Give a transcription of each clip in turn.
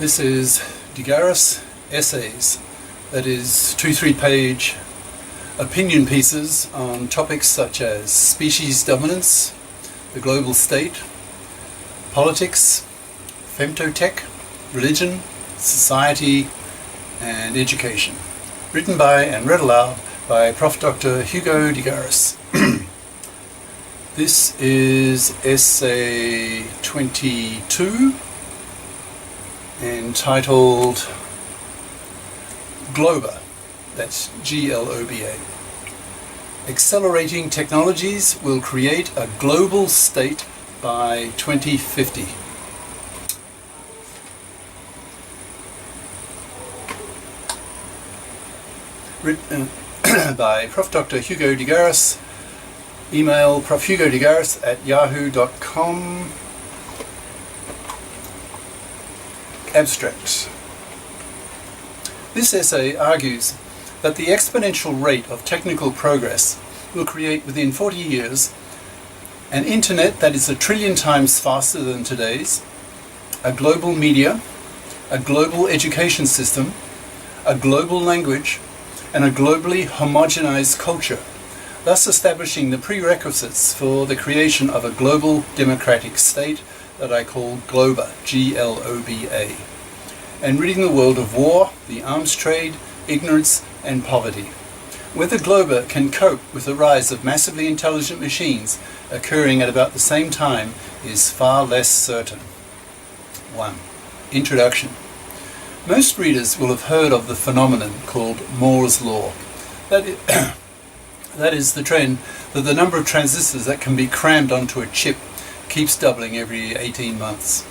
This is the GARIS Essays, that is 2-3 page opinion pieces on topics such as species dominance, the global state, politics, femtotech, religion, society and education. Written by and read aloud by Prof. Dr. Hugo de GARIS. This is essay 22, entitled GLOBA, that's GLOBA. Accelerating technologies will create a global state by 2050. Written by Prof. Dr. Hugo de GARIS. Email profhugodegaris@yahoo.com. Abstract. This essay argues that the exponential rate of technical progress will create within 40 years an internet that is 1 trillion times faster than today's, a global media, a global education system, a global language, and a globally homogenized culture, thus establishing the prerequisites for the creation of a global democratic state that I call GLOBA, G-L-O-B-A, and ridding the world of war, the arms trade, ignorance and poverty. Whether GLOBA can cope with the rise of massively intelligent machines occurring at about the same time is far less certain. 1. Introduction. Most readers will have heard of the phenomenon called Moore's Law. That is the trend that the number of transistors that can be crammed onto a chip keeps doubling every 18 months.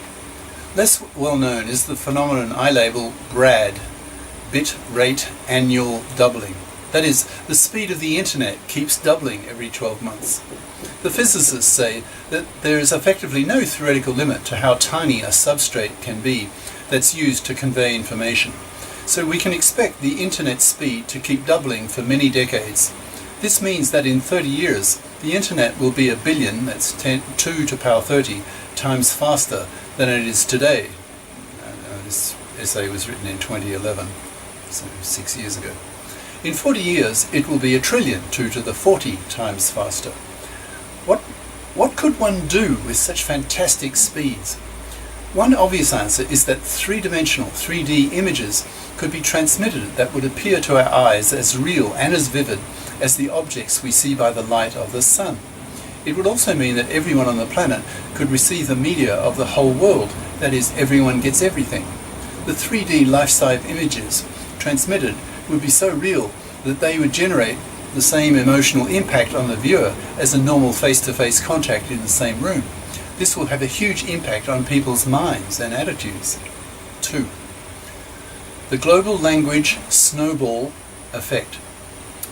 Less well known is the phenomenon I label BRAD, bit rate annual doubling. That is, the speed of the internet keeps doubling every 12 months. The physicists say that there is effectively no theoretical limit to how tiny a substrate can be that's used to convey information. So we can expect the internet speed to keep doubling for many decades. This means that in 30 years, the internet will be 1 billion, that's 2 to the power 30, times faster than it is today. This essay was written in 2011, so 6 years ago. In 40 years, it will be 1 trillion, 2 to the 40 times faster. What could one do with such fantastic speeds? One obvious answer is that three-dimensional, 3D images could be transmitted that would appear to our eyes as real and as vivid as the objects we see by the light of the sun. It would also mean that everyone on the planet could receive the media of the whole world, that is, everyone gets everything. The 3D life-size images transmitted would be so real that they would generate the same emotional impact on the viewer as a normal face-to-face contact in the same room. This will have a huge impact on people's minds and attitudes. 2. The global language snowball effect.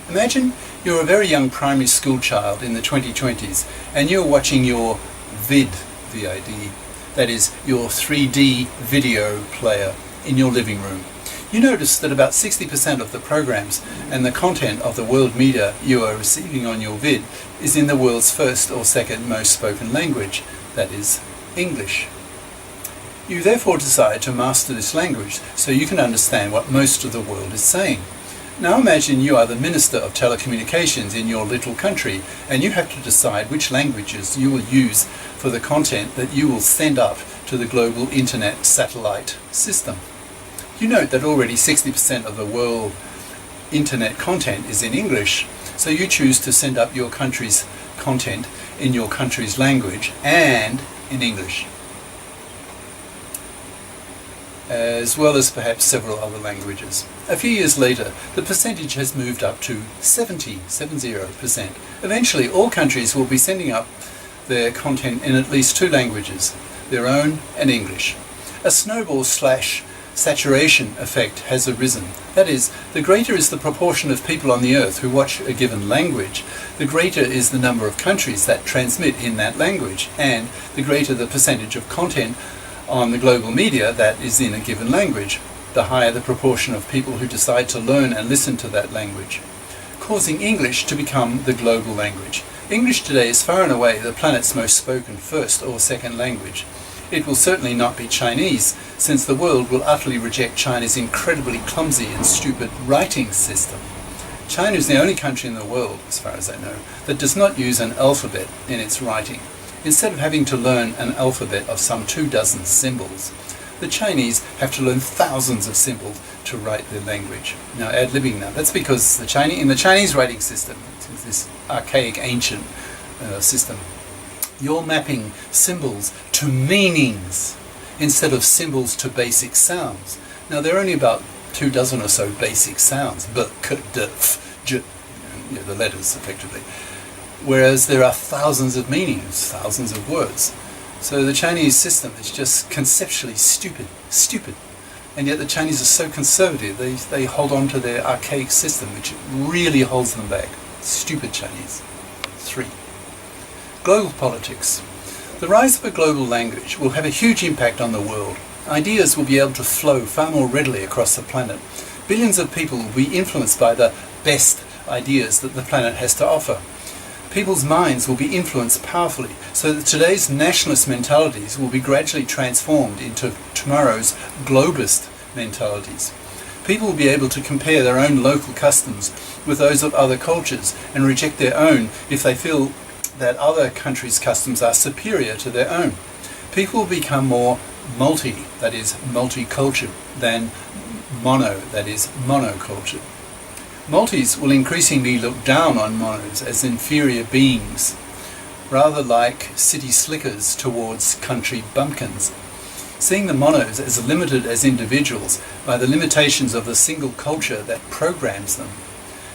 Imagine you're a very young primary school child in the 2020s and you're watching your VID, V-I-D, that is your 3D video player in your living room. You notice that about 60% of the programs and the content of the world media you are receiving on your vid is in the world's first or second most spoken language, that is, English. You therefore decide to master this language so you can understand what most of the world is saying. Now imagine you are the Minister of Telecommunications in your little country and you have to decide which languages you will use for the content that you will send up to the global internet satellite system. You note that already 60% of the world internet content is in English, so you choose to send up your country's content in your country's language and in English, as well as perhaps several other languages. A few years later, the percentage has moved up to 70%. Eventually, all countries will be sending up their content in at least 2 languages, their own and English. A snowball/saturation effect has arisen. That is, the greater is the proportion of people on the earth who watch a given language, the greater is the number of countries that transmit in that language, and the greater the percentage of content on the global media that is in a given language, the higher the proportion of people who decide to learn and listen to that language, causing English to become the global language. English today is far and away the planet's most spoken first or second language. It will certainly not be Chinese, since the world will utterly reject China's incredibly clumsy and stupid writing system. China is the only country in the world, as far as I know, that does not use an alphabet in its writing. Instead of having to learn an alphabet of some 24 symbols, the Chinese have to learn thousands of symbols to write their language. Now, ad-libbing now. That's because in the Chinese writing system, this archaic, ancient system, you're mapping symbols to meanings instead of symbols to basic sounds. Now, there are only about 24 or so basic sounds, b, k, d, f, j, the letters, effectively. Whereas there are thousands of meanings, thousands of words. So the Chinese system is just conceptually stupid. And yet the Chinese are so conservative, they hold on to their archaic system, which really holds them back. Stupid Chinese. 3. Global politics. The rise of a global language will have a huge impact on the world. Ideas will be able to flow far more readily across the planet. Billions of people will be influenced by the best ideas that the planet has to offer. People's minds will be influenced powerfully, so that today's nationalist mentalities will be gradually transformed into tomorrow's globist mentalities. People will be able to compare their own local customs with those of other cultures and reject their own if they feel that other countries' customs are superior to their own. People will become more multi, that is multicultural, than mono, that is monocultured. Multis will increasingly look down on monos as inferior beings, rather like city slickers towards country bumpkins, seeing the monos as limited as individuals by the limitations of the single culture that programs them.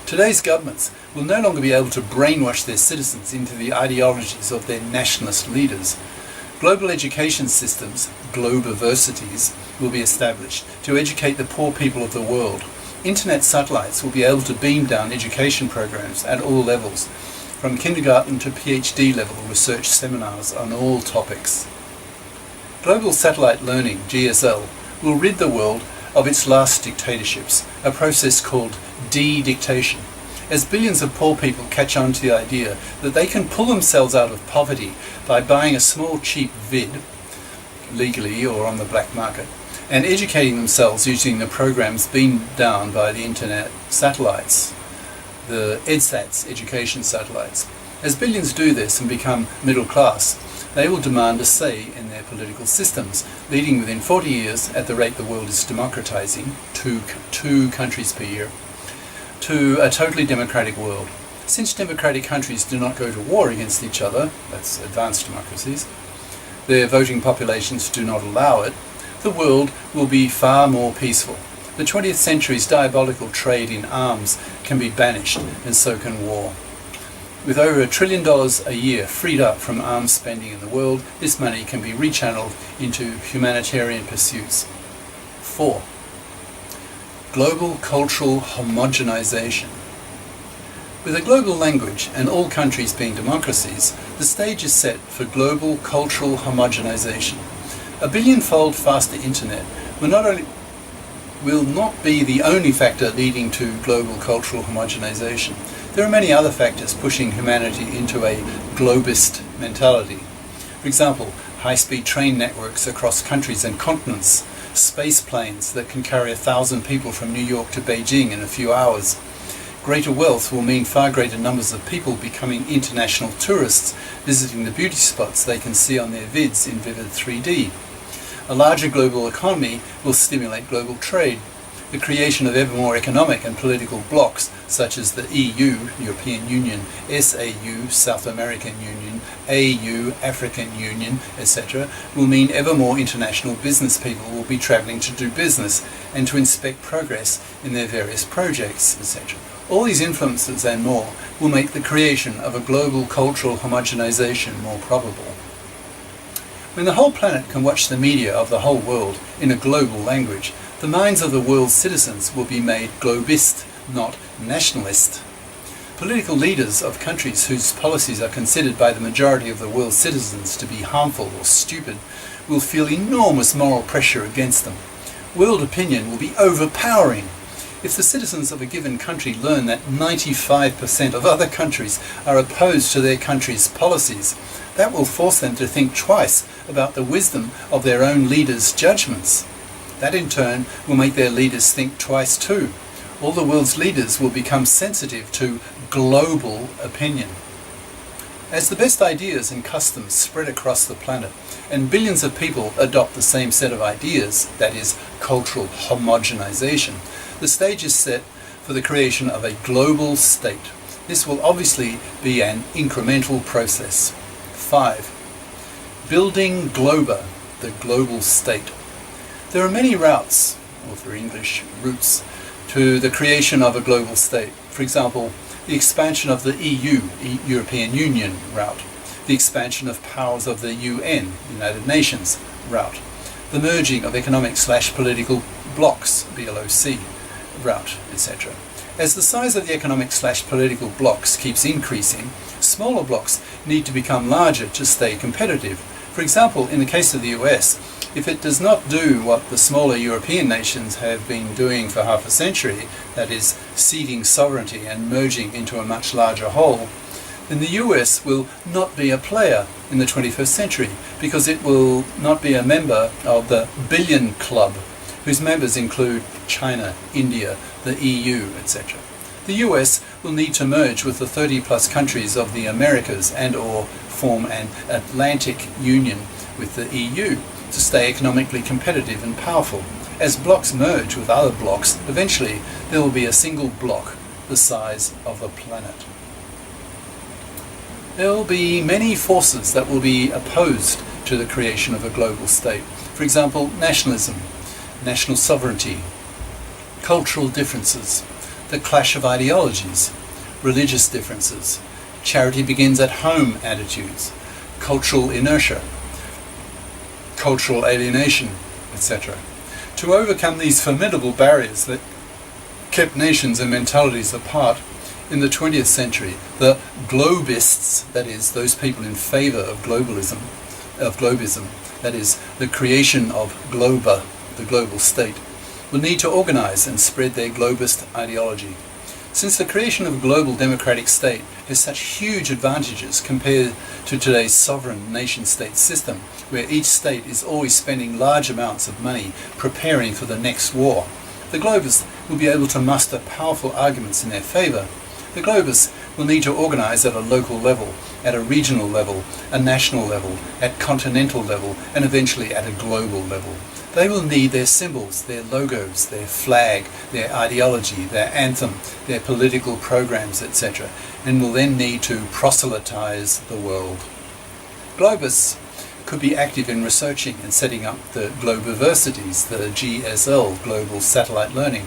Today's governments will no longer be able to brainwash their citizens into the ideologies of their nationalist leaders. Global education systems, globiversities, will be established to educate the poor people of the world. Internet satellites will be able to beam down education programs at all levels, from kindergarten to PhD level research seminars on all topics. Global satellite learning, GSL, will rid the world of its last dictatorships, a process called de-dictation, as billions of poor people catch on to the idea that they can pull themselves out of poverty by buying a small cheap vid, legally or on the black market, and educating themselves using the programs beamed down by the internet satellites, the EdSats, education satellites. As billions do this and become middle class, they will demand a say in their political systems, leading within 40 years, at the rate the world is democratizing, two countries per year, to a totally democratic world. Since democratic countries do not go to war against each other, that's advanced democracies, their voting populations do not allow it, the world will be far more peaceful. The 20th century's diabolical trade in arms can be banished, and so can war. With over $1 trillion a year freed up from arms spending in the world, this money can be rechanneled into humanitarian pursuits. 4. Global cultural homogenization. With a global language and all countries being democracies, the stage is set for global cultural homogenization. A billion-fold faster internet will not be the only factor leading to global cultural homogenization. There are many other factors pushing humanity into a globist mentality. For example, high-speed train networks across countries and continents, space planes that can carry 1,000 people from New York to Beijing in a few hours. Greater wealth will mean far greater numbers of people becoming international tourists, visiting the beauty spots they can see on their vids in vivid 3D. A larger global economy will stimulate global trade. The creation of ever more economic and political blocs, such as the EU, European Union, SAU, South American Union, AU, African Union, etc., will mean ever more international business people will be travelling to do business and to inspect progress in their various projects, etc. All these influences and more will make the creation of a global cultural homogenization more probable. When the whole planet can watch the media of the whole world in a global language, the minds of the world's citizens will be made globist, not nationalist. Political leaders of countries whose policies are considered by the majority of the world's citizens to be harmful or stupid will feel enormous moral pressure against them. World opinion will be overpowering. If the citizens of a given country learn that 95% of other countries are opposed to their country's policies, that will force them to think twice about the wisdom of their own leaders' judgments. That in turn will make their leaders think twice too. All the world's leaders will become sensitive to global opinion. As the best ideas and customs spread across the planet, and billions of people adopt the same set of ideas, that is, cultural homogenization, the stage is set for the creation of a global state. This will obviously be an incremental process. 5. Building GLOBA, the global state. There are many routes, or for English, routes, to the creation of a global state. For example, the expansion of the EU, European Union route, the expansion of powers of the UN, United Nations route, the merging of economic/political blocs, BLOC route, etc. As the size of the economic/political blocs keeps increasing, smaller blocs need to become larger to stay competitive. For example, in the case of the US, if it does not do what the smaller European nations have been doing for half a century, that is, ceding sovereignty and merging into a much larger whole, then the US will not be a player in the 21st century because it will not be a member of the Billion Club, whose members include China, India, the EU, etc. The US will need to merge with the 30-plus countries of the Americas and/or form an Atlantic Union with the EU to stay economically competitive and powerful. As blocs merge with other blocs, eventually there will be a single bloc the size of the planet. There will be many forces that will be opposed to the creation of a global state. For example, nationalism, national sovereignty, cultural differences, the clash of ideologies, religious differences, charity begins at home attitudes, cultural inertia, cultural alienation, etc. To overcome these formidable barriers that kept nations and mentalities apart in the 20th century, the globists, that is, those people in favor of globalism, that is, the creation of GLOBA, the global state, will need to organize and spread their globist ideology. Since the creation of a global democratic state has such huge advantages compared to today's sovereign nation-state system, where each state is always spending large amounts of money preparing for the next war, the globists will be able to muster powerful arguments in their favor. The globists will need to organize at a local level, at a regional level, a national level, at continental level, and eventually at a global level. They will need their symbols, their logos, their flag, their ideology, their anthem, their political programs, etc., and will then need to proselytize the world. Globists could be active in researching and setting up the Globiversities, the GSL, Global Satellite Learning,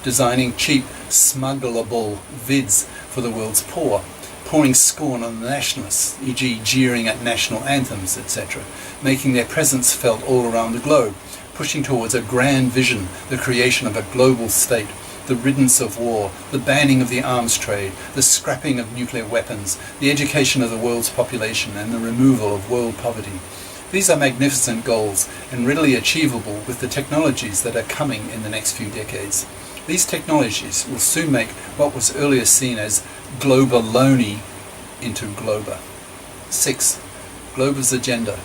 designing cheap, smuggleable vids for the world's poor, pouring scorn on the nationalists, e.g. jeering at national anthems, etc., making their presence felt all around the globe, pushing towards a grand vision, the creation of a global state, the riddance of war, the banning of the arms trade, the scrapping of nuclear weapons, the education of the world's population, and the removal of world poverty. These are magnificent goals and readily achievable with the technologies that are coming in the next few decades. These technologies will soon make what was earlier seen as globaloney into GLOBA. 6. GLOBA's agenda.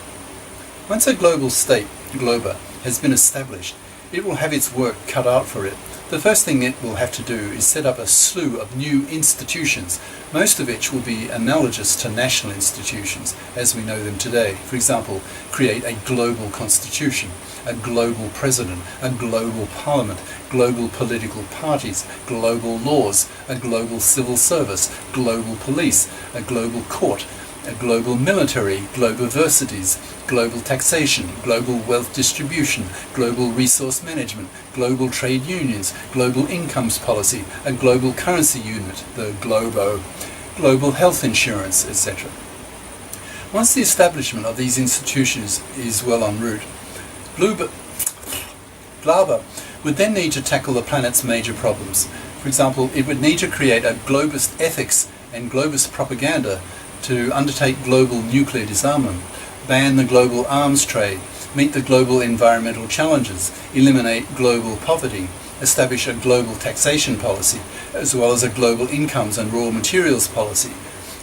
Once a global state, GLOBA, has been established, it will have its work cut out for it. The first thing it will have to do is set up a slew of new institutions, most of which will be analogous to national institutions as we know them today. For example, create a global constitution, a global president, a global parliament, global political parties, global laws, a global civil service, global police, a global court, a global military, globiversities, global taxation, global wealth distribution, global resource management, global trade unions, global incomes policy, a global currency unit, the Globo, global health insurance, etc. Once the establishment of these institutions is well en route, GLOBA would then need to tackle the planet's major problems. For example, it would need to create a globist ethics and globist propaganda to undertake global nuclear disarmament, ban the global arms trade, meet the global environmental challenges, eliminate global poverty, establish a global taxation policy, as well as a global incomes and raw materials policy,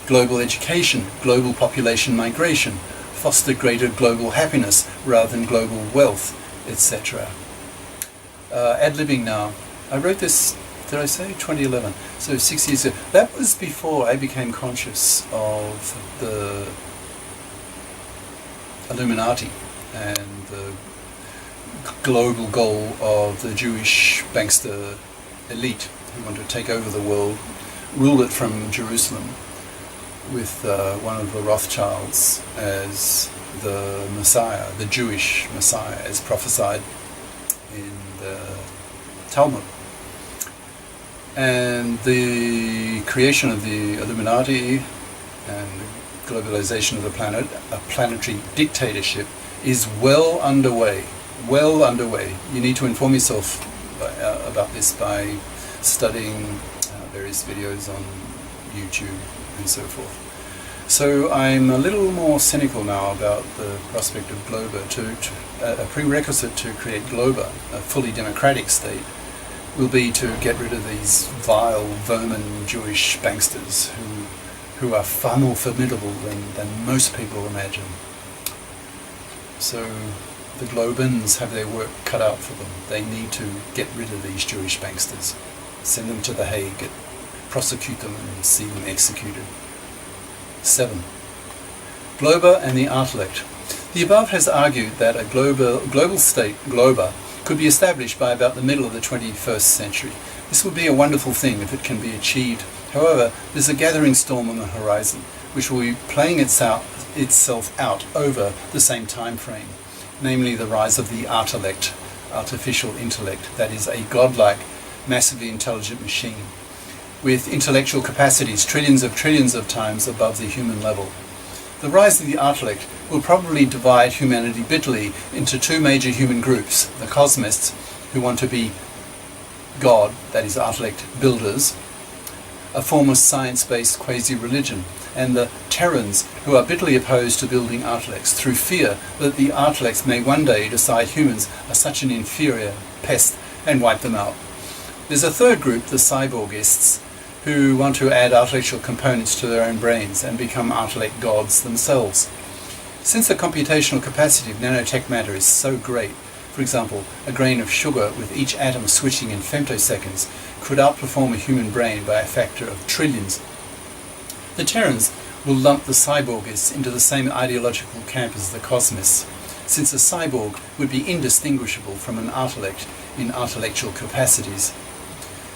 global education, global population migration, foster greater global happiness rather than global wealth, etc. Ad-libbing now. I wrote this, did I say 2011? So 6 years ago. That was before I became conscious of the Illuminati and the global goal of the Jewish bankster elite who want to take over the world, rule it from Jerusalem, with one of the Rothschilds as the Messiah, the Jewish Messiah, as prophesied in the Talmud. And the creation of the Illuminati and the globalization of the planet, a planetary dictatorship, is well underway. Well underway. You need to inform yourself about this by studying various videos on YouTube and so forth. So I'm a little more cynical now about the prospect of GLOBA. A prerequisite to create GLOBA, a fully democratic state, will be to get rid of these vile, vermin Jewish banksters who are far more formidable than most people imagine. So the Globans have their work cut out for them. They need to get rid of these Jewish banksters, send them to The Hague, prosecute them and see them executed. 7. GLOBA and the intellect. The above has argued that a global state, GLOBA, could be established by about the middle of the 21st century. This would be a wonderful thing if it can be achieved. However, there's a gathering storm on the horizon, which will be playing itself out over the same time frame, namely the rise of the intellect, artificial intellect, that is a godlike, massively intelligent machine, with intellectual capacities trillions of times above the human level. The rise of the intellect will probably divide humanity bitterly into two major human groups: the cosmists, who want to be God, that is intellect builders, a form of science-based quasi-religion, and the Terrans, who are bitterly opposed to building intellects through fear that the intellects may one day decide humans are such an inferior pest and wipe them out. There's a third group, the cyborgists, who want to add intellectual components to their own brains and become intellect gods themselves. Since the computational capacity of nanotech matter is so great, for example, a grain of sugar with each atom switching in femtoseconds could outperform a human brain by a factor of trillions. The Terrans will lump the cyborgists into the same ideological camp as the cosmists, since a cyborg would be indistinguishable from an intellect in intellectual capacities.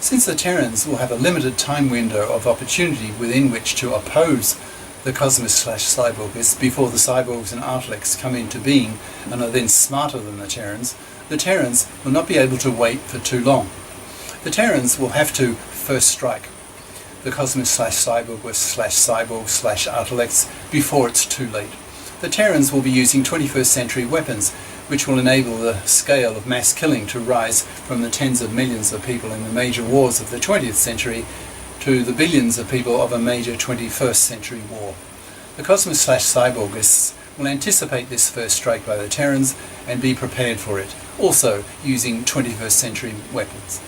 Since the Terrans will have a limited time window of opportunity within which to oppose the cosmists/cyborgists before the cyborgs and intellects come into being and are then smarter than the Terrans will not be able to wait for too long. The Terrans will have to first strike the cosmists/cyborgists/cyborgs/intellects before it's too late. The Terrans will be using 21st century weapons, which will enable the scale of mass killing to rise from the tens of millions of people in the major wars of the 20th century to the billions of people of a major 21st century war. The cosmists/cyborgists will anticipate this first strike by the Terrans and be prepared for it, also using 21st century weapons.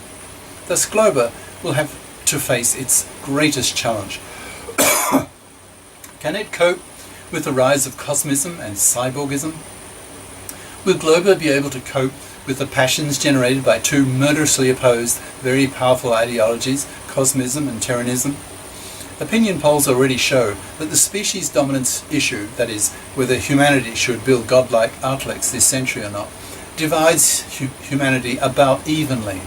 Thus GLOBA will have to face its greatest challenge. Can it cope with the rise of cosmism and cyborgism? Will GLOBA be able to cope with the passions generated by two murderously opposed, very powerful ideologies, cosmism and Terranism? Opinion polls already show that the species dominance issue, that is, whether humanity should build godlike intellects this century or not, divides humanity about evenly.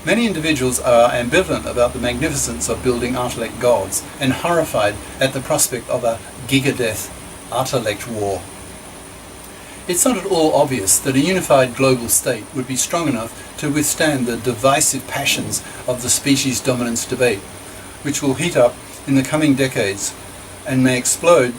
Many individuals are ambivalent about the magnificence of building intellect gods and horrified at the prospect of a gigadeath intellect war. It's not at all obvious that a unified global state would be strong enough to withstand the divisive passions of the species dominance debate, which will heat up in the coming decades and may explode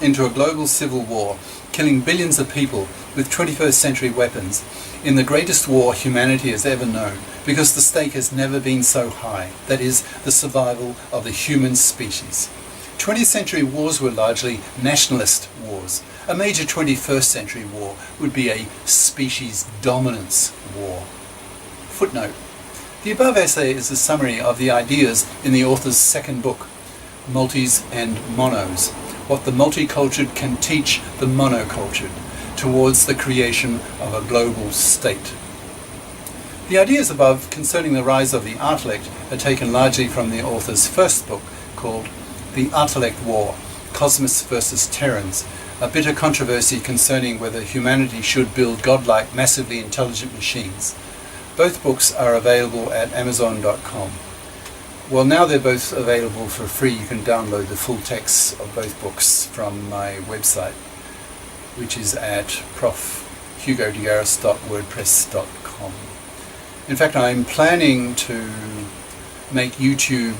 into a global civil war, killing billions of people with 21st century weapons in the greatest war humanity has ever known, because the stake has never been so high, that is, the survival of the human species. 20th century wars were largely nationalist wars. A major 21st century war would be a species dominance war. Footnote. The above essay is a summary of the ideas in the author's second book, Multis and Monos, what the multicultured can teach the monocultured towards the creation of a global state. The ideas above concerning the rise of the artellect are taken largely from the author's first book, called The Artellect War, Cosmos versus Terrans, a bitter controversy concerning whether humanity should build godlike, massively intelligent machines. Both books are available at Amazon.com. Well, now they're both available for free. You can download the full texts of both books from my website, which is at profhugodegaris.wordpress.com. In fact, I'm planning to make YouTube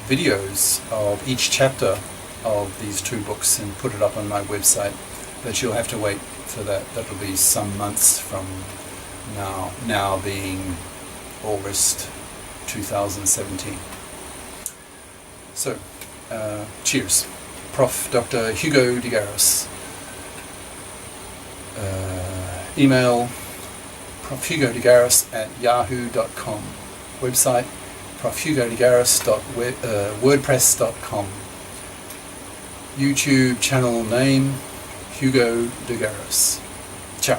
videos of each chapter of these two books and put it up on my website, but you'll have to wait for that. That'll be some months from now being August 2017. So, cheers. Prof. Dr. Hugo Degaris. Email profhugodegaris@yahoo.com. Website profhugodegaris.wordpress.com. YouTube channel name Hugo Degaris. Ciao.